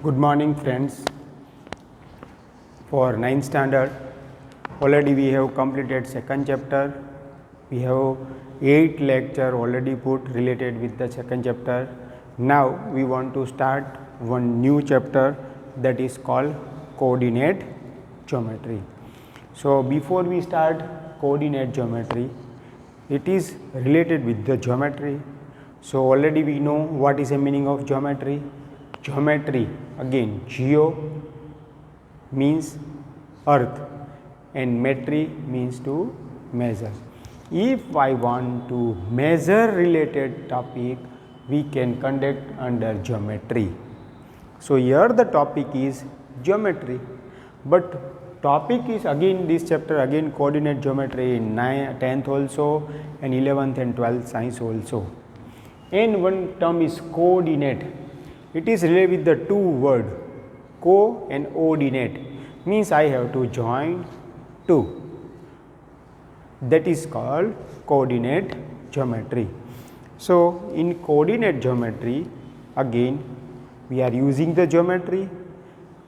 Good morning friends. For 9th standard already we have completed second chapter. We have 8 lecture already put related with the second chapter. Now we want to start one new chapter that is called coordinate geometry. So before we start coordinate geometry, it is related with the geometry. So already we know what is the meaning of geometry. Geometry, again, geo means earth and metry means to measure. If I want to measure related topic, we can conduct under geometry. So here the topic is geometry, but topic is again this chapter again coordinate geometry in 10th also and 11th and 12th science also. And one term is coordinate. It is related with the two word co and ordinate, means I have to join two. That is called coordinate geometry. So in coordinate geometry again we are using the geometry.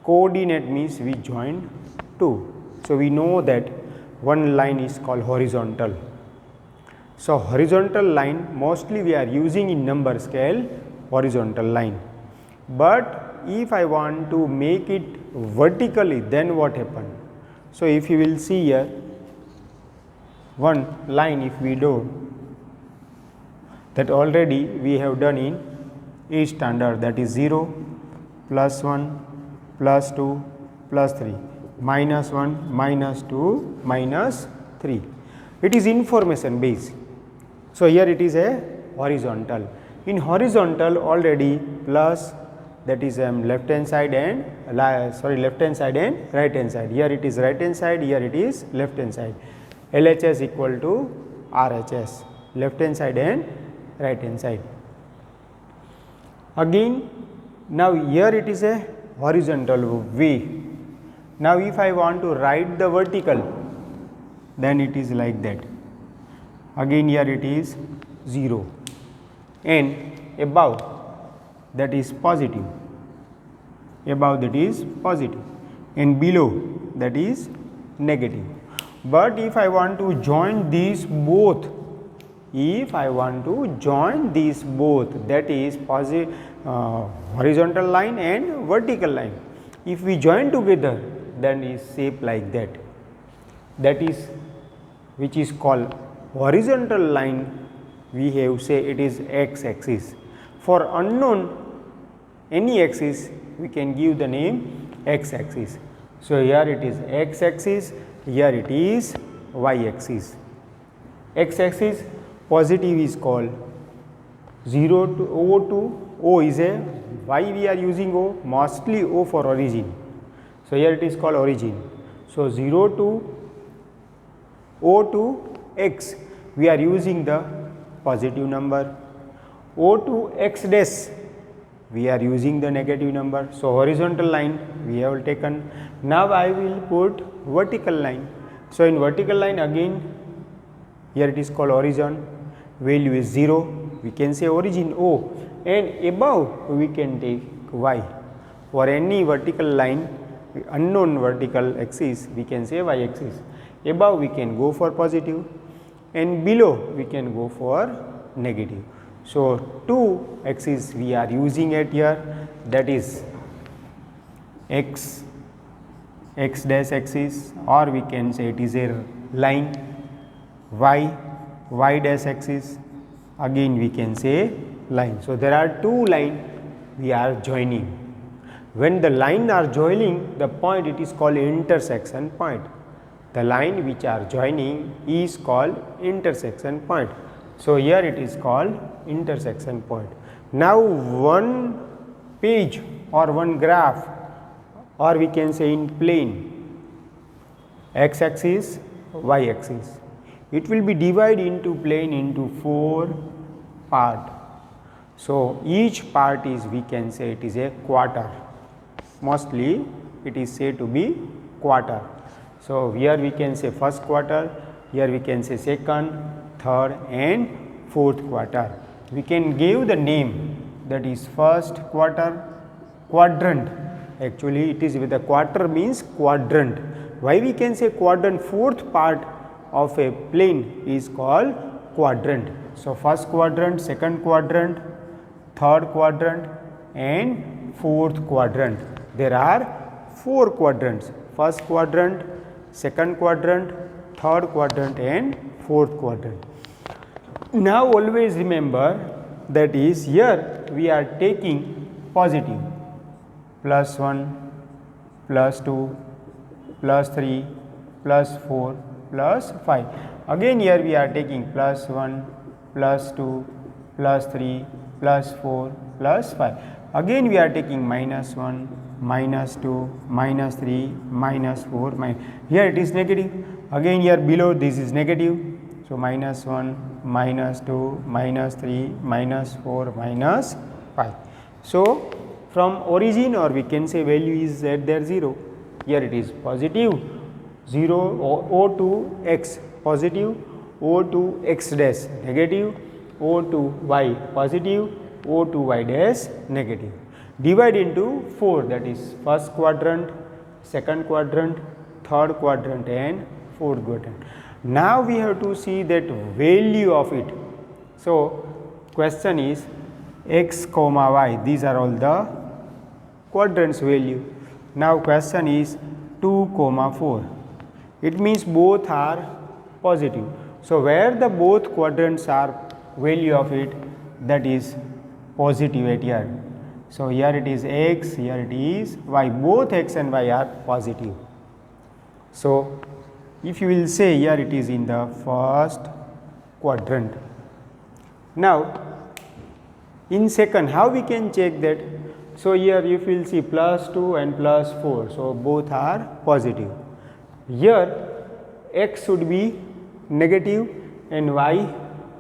Coordinate means we join two. So we know that one line is called horizontal. So horizontal line mostly we are using in number scale horizontal line. But if I want to make it vertically, then what happen? So if you will see here one line, if we do that already we have done in 8th standard, that is 0 plus 1 plus 2 plus 3 minus 1 minus 2 minus 3. It is information based. So here it is a horizontal. In horizontal already plus, that is left hand side and left hand side and right hand side. Here it is right hand side, here it is left hand side. LHS equal to RHS, left hand side and right hand side. Again now here it is a horizontal way. Now if I want to write the vertical, then it is like that. Again here it is 0 and above that is positive, above that is positive and below that is negative. But if I want to join these both, if I want to join these both, that is positive horizontal line and vertical line, if we join together then is shape like that. That is which is called horizontal line. We have say it is x axis. For unknown any axis we can give the name x axis. So here it is x axis, here it is y axis. X axis positive is called 0 to O to O is a, why we are using O? Mostly O for origin. So here it is called origin. So 0 to O to x we are using the positive number. O to x dash we are using the negative number. So horizontal line we have taken. Now I will put vertical line. So in vertical line again here it is called origin, value is 0, we can say origin O, and above we can take y. For any vertical line, unknown vertical axis, we can say y axis. Above we can go for positive and below we can go for negative. So two axes we are using it here, that is x dash axis, or we can say it is a line, y dash axis, again we can say line. So there are two lines we are joining. When the line are joining the point, it is called intersection point. The line which are joining is called intersection point. So here it is called intersection point. Now one page or one graph, or we can say in plane, x axis, y axis, it will be divided into plane into 4 part. So each part is, we can say it is a quarter. Mostly it is said to be quarter. So here we can say first quarter, here we can say second, third and fourth quarter. We can give the name, that is first quarter, quadrant, Actually it is with a quarter means quadrant. Why we can say quadrant? Fourth part of a plane is called quadrant. So first quadrant, second quadrant, third quadrant and fourth quadrant. There are 4 quadrants: first quadrant, second quadrant, third quadrant and fourth quadrant. Now always remember that is here we are taking positive, +1, +2, +3, +4, +5. Again here we are taking +1, +2, +3, +4, +5. Again we are taking -1, -2, -3, -4, here it is negative. Again here below this is negative. So -1, -2, -3, -4, -5. So from origin, or we can say value is at their 0. Here it is positive 0 O to x positive, O to x dash negative, O to y positive, O to y dash negative. Divide into 4, that is first quadrant, second quadrant, third quadrant and fourth quadrant. Now we have to see that value of it. So question is x comma y, these are all the quadrants value. Now question is 2 comma 4, it means both are positive. So where the both quadrants are value of it, that is positive at here. So here it is x, here it is y, both x and y are positive. So if you will say here it is in the first quadrant. Now in second, how we can check that? So here if you will see +2 and +4, so both are positive. Here x should be negative and y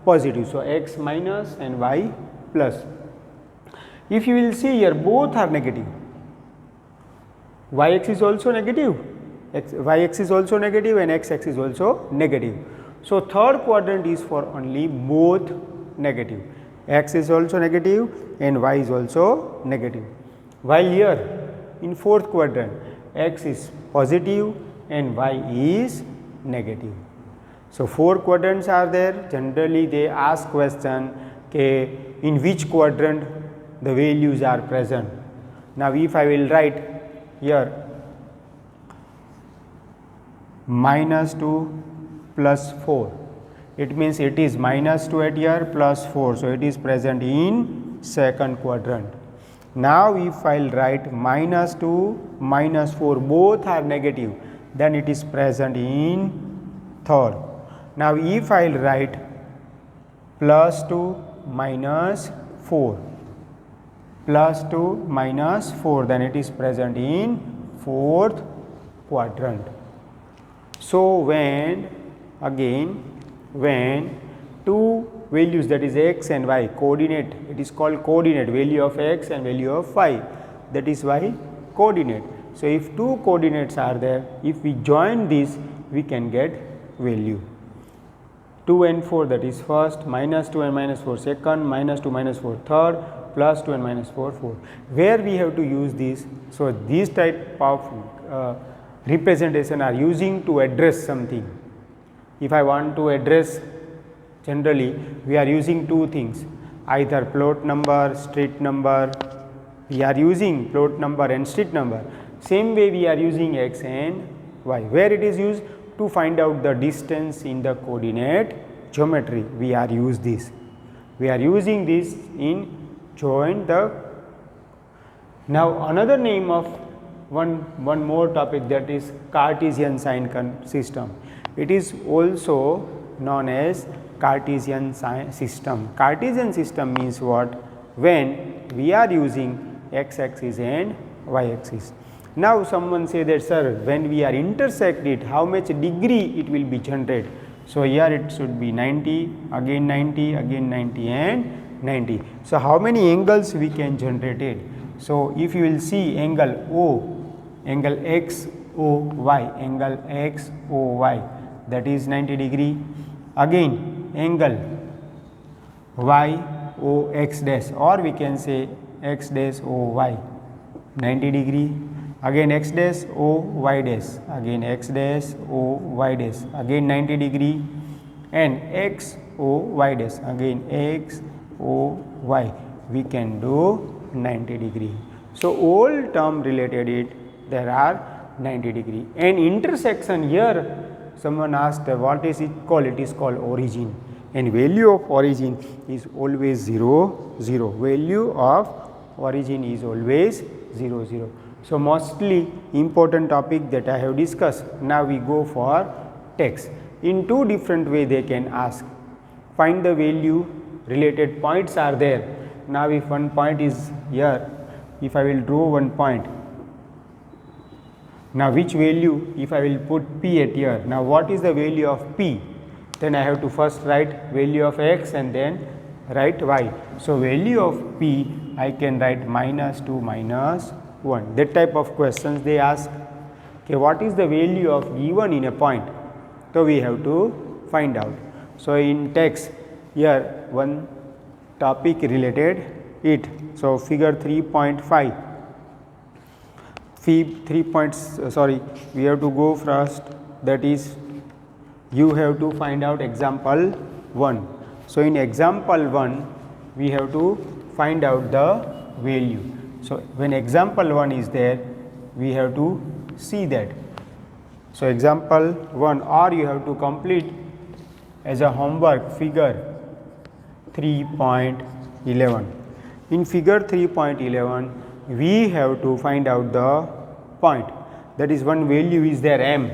positive, so x minus and y plus. If you will see here both are negative, y-axis is also negative, y-axis is also negative and x-axis is also negative. So third quadrant is for only both negative, x is also negative and y is also negative. While here in fourth quadrant x is positive and y is negative. So 4 quadrants are there. Generally they ask question okay, in which quadrant the values are present. Now if I will write here -2 plus 4, it means it is -2 at here plus 4, so it is present in second quadrant. Now if I will write -2 -4, both are negative, then it is present in third. Now if I will write +2 -4, +2 -4, then it is present in fourth quadrant. So when two values, that is x and y, coordinate, it is called coordinate, value of x and value of y, that is y coordinate. So if two coordinates are there, if we join this, we can get value. 2 and 4, that is first, -2 and -4 second, -2 -4 third, +2 and -4 fourth. Where we have to use this? So these type of representation are using to address something. If I want to address, generally we are using two things, either plot number, street number. We are using plot number and street number. Same way we are using x and y. Where it is used? To find out the distance in the coordinate geometry, we are use this. We are using this in join the. Now another name of one more topic, that is Cartesian sign system. It is also known as Cartesian system. Cartesian system means what? When we are using x axis and y axis. Now someone say that, sir, when we are intersect it, how much degree it will be generated? So here it should be 90, again 90, again 90 and 90. So how many angles we can generate it? So if you will see angle O, angle x O y, angle x O y, that is 90 degree. Again angle y O x dash, or we can say x dash O y, 90 degree, again x dash O y dash, again x dash O y dash, again 90 degree, and x O y dash, again x O y, we can do 90 degree. So all term related it, there are 90 degree. And intersection here, someone asked what is it called? It is called origin, and value of origin is always 0 0. Value of origin is always 0 0. So mostly important topic that I have discussed. Now we go for text. In two different way they can ask. Find the value, related points are there. Now if one point is here, if I will draw one point, now which value, if I will put p at here, now what is the value of p? Then I have to first write value of x and then write y. So value of p I can write -2 -1. That type of questions they ask. Okay, what is the value of given in a point? So we have to find out. So in text here one topic related it. So figure 3.5. We have to go first, that is you have to find out example 1. So in example 1 we have to find out the value. So when example 1 is there, we have to see that. So example 1, or you have to complete as a homework figure 3.11. In figure 3.11 we have to find out the point, that is one value is there m.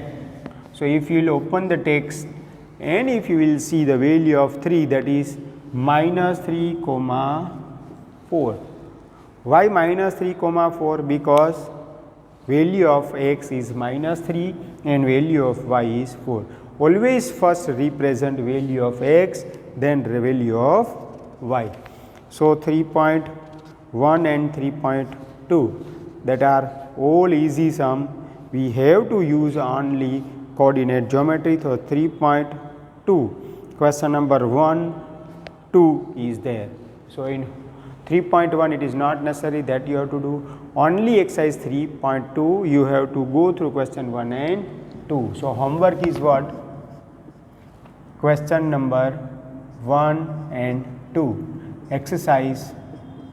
So if you will open the text and if you will see the value of 3, that is -3, 4. Why -3, 4? Because value of x is -3 and value of y is 4. Always first represent value of x, then the value of y. So 3.1 and 3.2, that are all easy sum. We have to use only coordinate geometry. So 3.2, question number 1, 2 is there. So in 3.1 it is not necessary that you have to do, only exercise 3.2 you have to go through question 1 and 2. So homework is what? Question number 1 and 2, exercise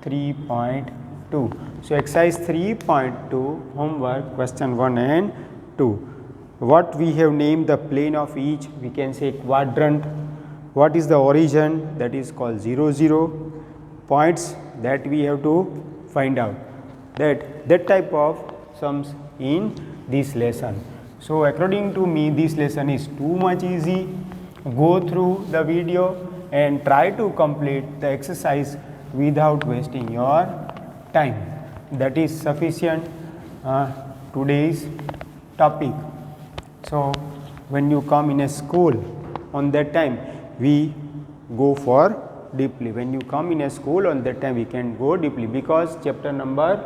3.2. So exercise 3.2 homework, question 1 and 2. What we have named the plane of each, we can say quadrant. What is the origin? That is called 0 0. Points that we have to find out. That type of sums in this lesson. So according to me this lesson is too much easy. Go through the video and try to complete the exercise without wasting your time. That is sufficient today's topic. So when you come in a school, on that time we go for deeply. When you come in a school, on that time we can go deeply, because chapter number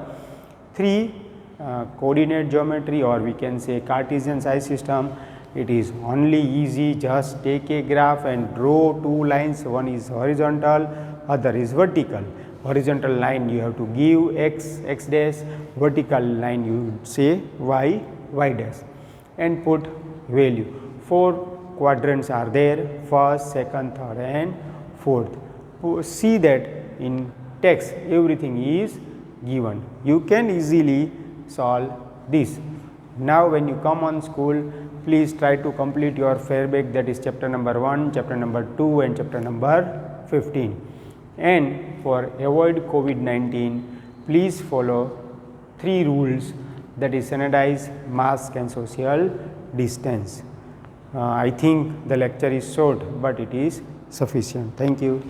3 coordinate geometry, or we can say Cartesian size system, it is only easy. Just take a graph and draw two lines, one is horizontal, other is vertical. Horizontal line you have to give x dash, vertical line you say y dash, and put value. 4 quadrants are there, first, second, third and fourth. See that in text everything is given. You can easily solve this. Now when you come on school, please try to complete your Fairback, that is chapter number 1, chapter number 2 and chapter number 15. And for avoid COVID-19, please follow 3 rules, that is sanitize, mask and social distance. I think the lecture is short, but it is sufficient. Thank you.